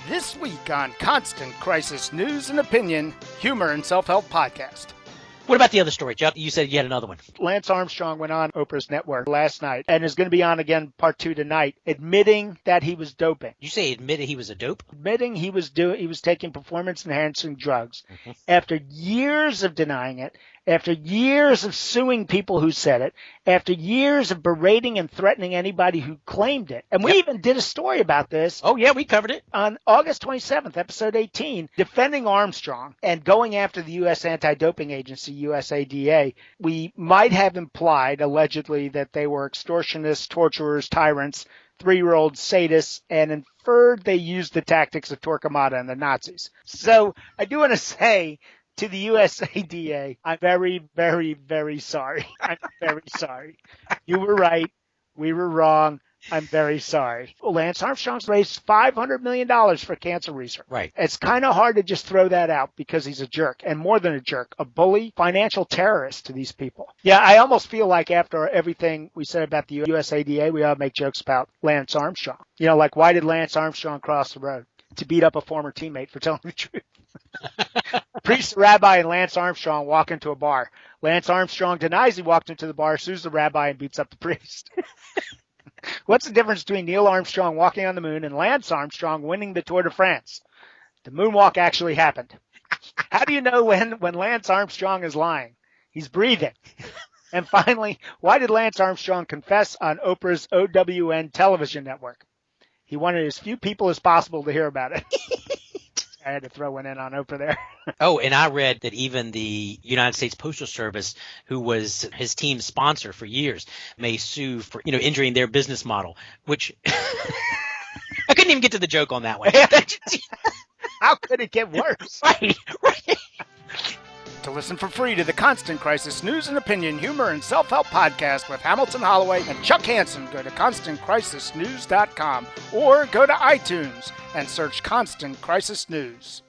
This week on Constant Crisis News and Opinion, Humor and Self-Help Podcast. What about the other story, Chuck? You said you had another one. Lance Armstrong went on Oprah's network last night and is going to be on again part 2 tonight, admitting that he was doping. You say admitted he was a dope? Admitting he was taking performance-enhancing drugs. After years of denying it, after years of suing people who said it, after years of berating and threatening anybody who claimed it. And we even did a story about this. Oh, yeah, we covered it. On August 27th, episode 18, defending Armstrong and going after the U.S. Anti-Doping Agency, USADA. We might have implied, allegedly, that they were extortionists, torturers, tyrants, 3-year-old sadists, and inferred they used the tactics of Torquemada and the Nazis. So I do want to say to the USADA, I'm very, very, very sorry. I'm very sorry. You were right. We were wrong. I'm very sorry. Lance Armstrong's raised $500 million for cancer research. Right. It's kind of hard to just throw that out because he's a jerk, and more than a jerk, a bully, financial terrorist to these people. Yeah, I almost feel like after everything we said about the USADA, we ought to make jokes about Lance Armstrong. You know, like, why did Lance Armstrong cross the road? To beat up a former teammate for telling the truth. Priest, rabbi, and Lance Armstrong walk into a bar. Lance Armstrong denies he walked into the bar, sues the rabbi, and beats up the priest. What's the difference between Neil Armstrong walking on the moon and Lance Armstrong winning the Tour de France? The moonwalk actually happened. How do you know when Lance Armstrong is lying? He's breathing. And finally, why did Lance Armstrong confess on Oprah's OWN television network? He wanted as few people as possible to hear about it. I had to throw one in on Oprah there. Oh, and I read that even the United States Postal Service, who was his team's sponsor for years, may sue for, injuring their business model, which I couldn't even get to the joke on that one. How could it get worse? Right. To listen for free to the Constant Crisis News and Opinion, Humor and Self-Help Podcast with Hamilton Holloway and Chuck Hansen, go to ConstantCrisisNews.com or go to iTunes and search Constant Crisis News.